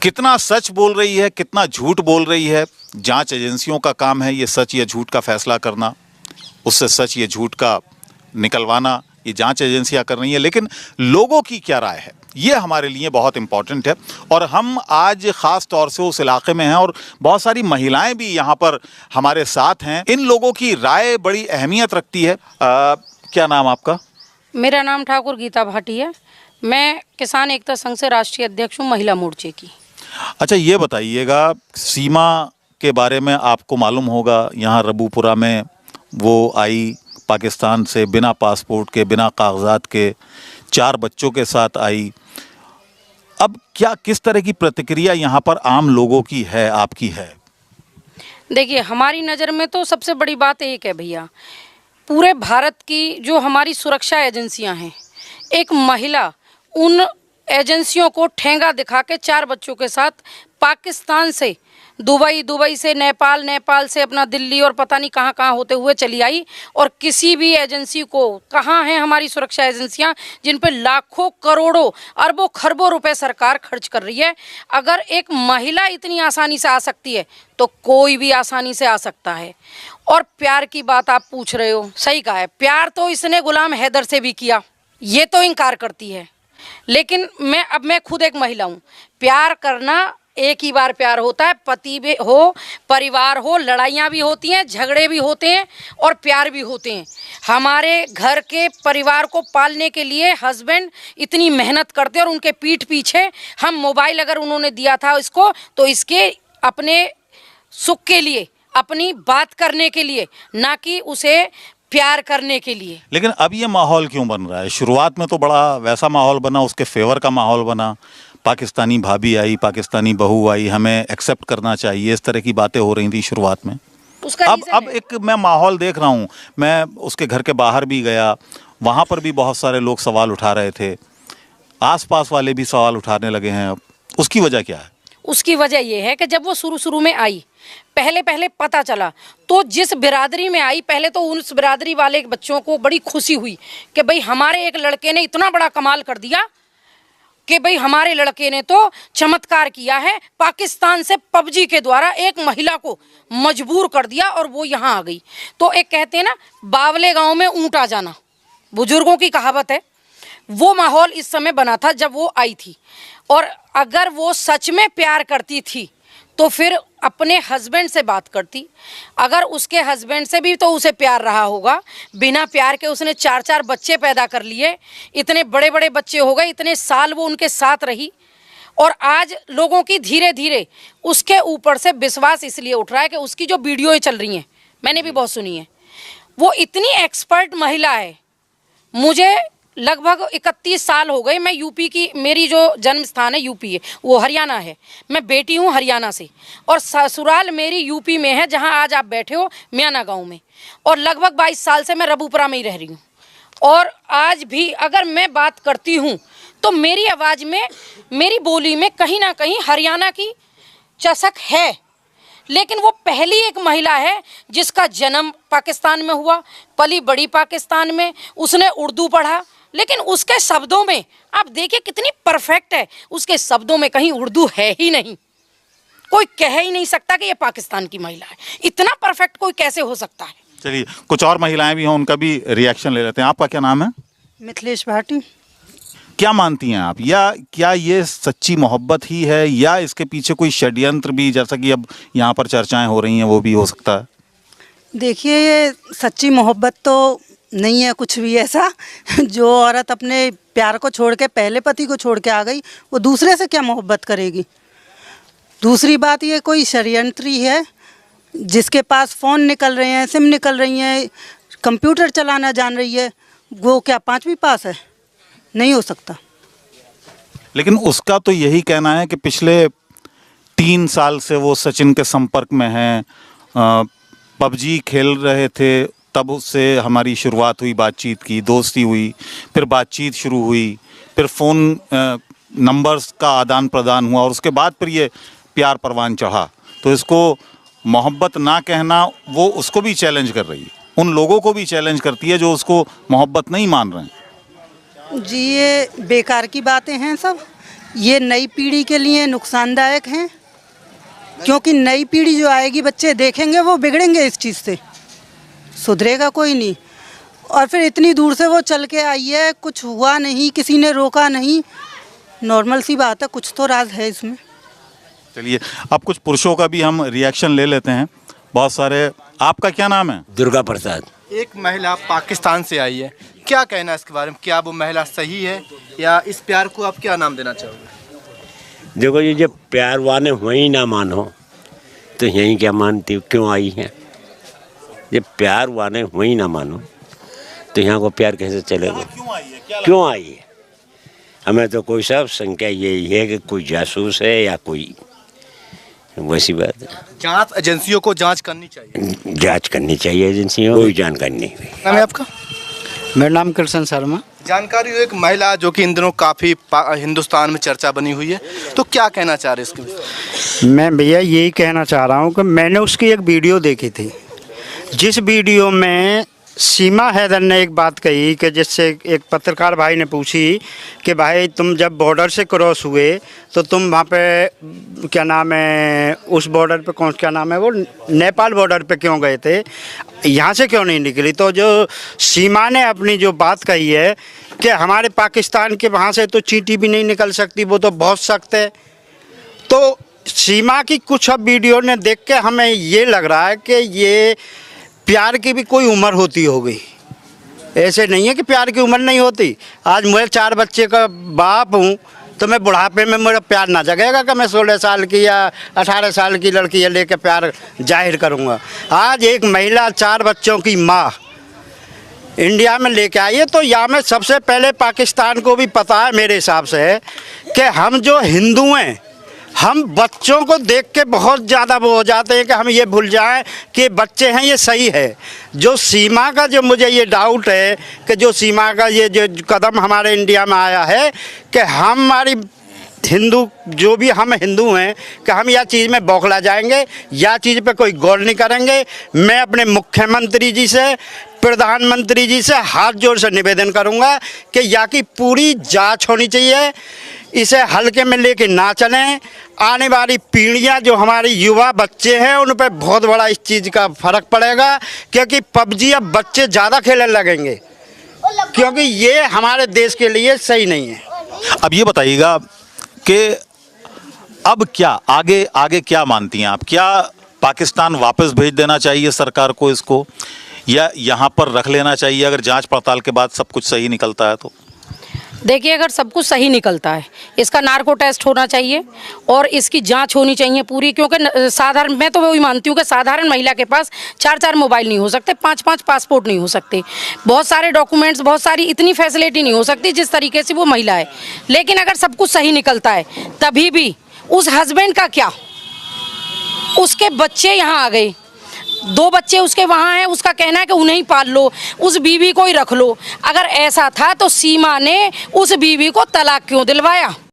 कितना सच बोल रही है, कितना झूठ बोल रही है, जांच एजेंसियों का काम है ये सच या झूठ का फैसला करना, उससे सच या झूठ का निकलवाना ये जांच एजेंसियां कर रही हैं। लेकिन लोगों की क्या राय है, ये हमारे लिए बहुत इंपॉर्टेंट है। और हम आज ख़ास तौर से उस इलाके में हैं और बहुत सारी महिलाएं भी यहाँ पर हमारे साथ हैं। इन लोगों की राय बड़ी अहमियत रखती है। क्या नाम आपका? मेरा नाम ठाकुर गीता भाटी है। मैं किसान एकता संघ से राष्ट्रीय अध्यक्ष हूँ, महिला मोर्चे की। अच्छा, ये बताइएगा, सीमा के बारे में आपको मालूम होगा, यहाँ रबूपुरा में वो आई पाकिस्तान से बिना पासपोर्ट के, बिना कागजात के, 4 बच्चों के साथ आई। अब क्या किस तरह की प्रतिक्रिया यहाँ पर आम लोगों की है, आपकी है? देखिए, हमारी नज़र में तो सबसे बड़ी बात एक है भैया, पूरे भारत की जो हमारी सुरक्षा एजेंसियां हैं, एक महिला उन एजेंसियों को ठेंगा दिखा के 4 बच्चों के साथ पाकिस्तान से दुबई, दुबई से नेपाल, नेपाल से अपना दिल्ली और पता नहीं कहाँ कहाँ होते हुए चली आई। और किसी भी एजेंसी को, कहाँ हैं हमारी सुरक्षा एजेंसियां जिन पे लाखों करोड़ों अरबों खरबों रुपए सरकार खर्च कर रही है? अगर एक महिला इतनी आसानी से आ सकती है तो कोई भी आसानी से आ सकता है। और प्यार की बात आप पूछ रहे हो, सही कहा है, प्यार तो इसने गुलाम हैदर से भी किया, ये तो इनकार करती है। लेकिन मैं खुद एक महिला हूँ। प्यार करना एक ही बार प्यार होता है, पति भी हो, परिवार हो, लड़ाइयाँ भी होती हैं, झगड़े भी होते हैं और प्यार भी होते हैं। हमारे घर के परिवार को पालने के लिए हस्बैंड इतनी मेहनत करते हैं और उनके पीठ पीछे हम मोबाइल अगर उन्होंने दिया था इसको, तो इसके अपने सुख के लिए, अपनी बात करने के लिए, ना कि उसे प्यार करने के लिए। लेकिन अब ये माहौल क्यों बन रहा है? शुरुआत में तो बड़ा वैसा माहौल बना, उसके फेवर का माहौल बना, पाकिस्तानी भाभी आई, पाकिस्तानी बहू आई, हमें एक्सेप्ट करना चाहिए, इस तरह की बातें हो रही थी शुरुआत में। उसका अब एक मैं माहौल देख रहा हूँ, मैं उसके घर के बाहर भी गया, वहाँ पर भी बहुत सारे लोग सवाल उठा रहे थे, आसपास वाले भी सवाल उठाने लगे हैं। अब उसकी वजह क्या है? उसकी वजह यह है कि जब वो शुरू में आई, पहले पता चला, तो जिस बिरादरी में आई, पहले तो उस बिरादरी वाले बच्चों को बड़ी खुशी हुई कि भाई हमारे एक लड़के ने इतना बड़ा कमाल कर दिया कि भाई हमारे लड़के ने तो चमत्कार किया है, पाकिस्तान से पबजी के द्वारा एक महिला को मजबूर कर दिया और वो यहाँ आ गई। तो एक कहते हैं ना, बावले गांव में ऊँट आ जाना, बुजुर्गों की कहावत है। वो माहौल इस समय बना था जब वो आई थी। और अगर वो सच में प्यार करती थी तो फिर अपने हस्बैंड से बात करती। अगर उसके हस्बैंड से भी तो उसे प्यार रहा होगा, बिना प्यार के उसने 4 बच्चे पैदा कर लिए, इतने बड़े बड़े बच्चे हो गए, इतने साल वो उनके साथ रही। और आज लोगों की धीरे धीरे उसके ऊपर से विश्वास इसलिए उठ रहा है कि उसकी जो वीडियोएं चल रही हैं, मैंने भी बहुत सुनी है, वो इतनी एक्सपर्ट महिला है। मुझे लगभग 31 साल हो गए, मैं यूपी की, मेरी जो जन्म स्थान है यूपी है, वो हरियाणा है, मैं बेटी हूँ हरियाणा से, और ससुराल मेरी यूपी में है, जहाँ आज आप बैठे हो, म्याना गांव में। और लगभग 22 साल से मैं रबूपुरा में ही रह रही हूँ। और आज भी अगर मैं बात करती हूँ तो मेरी आवाज़ में, मेरी बोली में कहीं ना कहीं हरियाणा की चसक है। लेकिन वो पहली एक महिला है जिसका जन्म पाकिस्तान में हुआ, पली बड़ी पाकिस्तान में, उसने उर्दू पढ़ा, लेकिन उसके शब्दों में आप देखिए कितनी परफेक्ट है, उसके शब्दों में कहीं उर्दू है ही नहीं। कोई कह ही नहीं सकता कि ये पाकिस्तान की महिला है। इतना परफेक्ट कोई कैसे हो सकता है? चलिए, कुछ और महिलाएं भी हैं, उनका भी रिएक्शन ले लेते हैं। आपका क्या नाम है? मिथिलेश भाटी। क्या मानती हैं आप, या क्या ये सच्ची मोहब्बत ही है, या इसके पीछे कोई षड्यंत्र भी, जैसा कि अब यहाँ पर चर्चाएं हो रही हैं, वो भी हो सकता है? देखिए, ये सच्ची मोहब्बत तो नहीं है कुछ भी ऐसा। जो औरत अपने प्यार को छोड़ के, पहले पति को छोड़ के आ गई, वो दूसरे से क्या मोहब्बत करेगी? दूसरी बात, ये कोई षड्यंत्र ही है। जिसके पास फ़ोन निकल रहे हैं, सिम निकल रही हैं, कंप्यूटर चलाना जान रही है, वो क्या 5वीं पास है? नहीं हो सकता। लेकिन उसका तो यही कहना है कि पिछले 3 साल से वो सचिन के संपर्क में हैं, पबजी खेल रहे थे, तब उससे हमारी शुरुआत हुई, बातचीत की, दोस्ती हुई, फिर बातचीत शुरू हुई, फिर फ़ोन नंबर्स का आदान प्रदान हुआ, और उसके बाद फिर ये प्यार परवान चढ़ा। तो इसको मोहब्बत ना कहना, वो उसको भी चैलेंज कर रही है, उन लोगों को भी चैलेंज करती है जो उसको मोहब्बत नहीं मान रहे हैं। जी, ये बेकार की बातें हैं सब। ये नई पीढ़ी के लिए नुकसानदायक हैं, क्योंकि नई पीढ़ी जो आएगी बच्चे देखेंगे वो बिगड़ेंगे इस चीज़ से, सुधरेगा कोई नहीं। और फिर इतनी दूर से वो चल के आई है, कुछ हुआ नहीं, किसी ने रोका नहीं, नॉर्मल सी बात है, कुछ तो राज है इसमें। चलिए अब कुछ पुरुषों का भी हम रिएक्शन ले लेते हैं, बहुत सारे। आपका क्या नाम है? दुर्गा प्रसाद। एक महिला पाकिस्तान से आई है, क्या कहना है इसके बारे में? क्या वो महिला सही है, या इस प्यार को आप क्या नाम देना चाहोगे? देखो ये जब प्यार वाले वही ना मानो तो यहीं क्या मानती हो, क्यों आई है? जब प्यार वाले वही ना मानो तो यहाँ को प्यार कैसे चलेगा? क्यों आई है? हमें तो कोई सब संख्या यही है कि कोई जासूस है या कोई वैसी बात है। जांच एजेंसियों को जांच करनी चाहिए। जांच करनी चाहिए एजेंसियों, कोई जानकारी नहीं हुई। नाम है आपका? मेरा नाम कृष्ण शर्मा। जानकारी हो एक महिला जो कि इन दिनों काफ़ी हिंदुस्तान में चर्चा बनी हुई है, तो क्या कहना चाह रहे हैं इसके विषय में? मैं भैया यही कहना चाह रहा हूँ कि मैंने उसकी एक वीडियो देखी थी, जिस वीडियो में सीमा हैदर ने एक बात कही कि जिससे एक पत्रकार भाई ने पूछी कि भाई तुम जब बॉर्डर से क्रॉस हुए तो तुम वहाँ पे क्या नाम है, उस बॉर्डर पे कौन क्या नाम है वो नेपाल बॉर्डर पे क्यों गए थे, यहाँ से क्यों नहीं निकली? तो जो सीमा ने अपनी जो बात कही है कि हमारे पाकिस्तान के वहाँ से तो चींटी भी नहीं निकल सकती, वो तो बहुत सख्त है। तो सीमा की कुछ अब वीडियो ने देख के हमें ये लग रहा है कि ये प्यार की भी कोई उम्र होती होगी, ऐसे नहीं है कि प्यार की उम्र नहीं होती। आज मैं 4 बच्चे का बाप हूँ तो मैं बुढ़ापे में मेरा प्यार ना जगेगा कि मैं 16 साल की या 18 साल की लड़की लेके प्यार जाहिर करूँगा। आज एक महिला 4 बच्चों की माँ इंडिया में लेके आई है, तो यहाँ में सबसे पहले पाकिस्तान को भी पता है मेरे हिसाब से कि हम जो हिंदू हैं, हम बच्चों को देख के बहुत ज़्यादा वो हो जाते हैं कि हम ये भूल जाएं कि बच्चे हैं, ये सही है। जो सीमा का जो मुझे ये डाउट है कि जो सीमा का ये जो कदम हमारे इंडिया में आया है कि हमारी हिंदू जो भी हम हिंदू हैं कि हम यह चीज़ में बौखला जाएंगे, या चीज़ पे कोई गौर नहीं करेंगे। मैं अपने मुख्यमंत्री जी से, प्रधानमंत्री जी से हाथ जोड़ से निवेदन करूंगा कि यहाँ की पूरी जांच होनी चाहिए, इसे हल्के में लेके ना चलें। आने वाली पीढ़ियां जो हमारी युवा बच्चे हैं उन पर बहुत बड़ा इस चीज़ का फ़र्क पड़ेगा, क्योंकि पबजी अब बच्चे ज़्यादा खेलने लगेंगे, क्योंकि ये हमारे देश के लिए सही नहीं है। अब ये बताइएगा कि अब क्या आगे आगे क्या मानती हैं आप? क्या पाकिस्तान वापस भेज देना चाहिए सरकार को इसको, या यहाँ पर रख लेना चाहिए अगर जांच पड़ताल के बाद सब कुछ सही निकलता है तो? देखिए, अगर सब कुछ सही निकलता है, इसका नार्को टेस्ट होना चाहिए और इसकी जांच होनी चाहिए पूरी, क्योंकि साधारण, मैं तो वही मानती हूँ कि साधारण महिला के पास 4-4 मोबाइल नहीं हो सकते, 5-5 पासपोर्ट नहीं हो सकते, बहुत सारे डॉक्यूमेंट्स, बहुत सारी इतनी फैसिलिटी नहीं हो सकती जिस तरीके से वो महिला है। लेकिन अगर सब कुछ सही निकलता है तभी भी उस हस्बैंड का क्या, उसके बच्चे यहाँ आ गए, 2 बच्चे उसके वहाँ हैं, उसका कहना है कि उन्हें ही पाल लो, उस बीवी को ही रख लो। अगर ऐसा था तो सीमा ने उस बीवी को तलाक क्यों दिलवाया?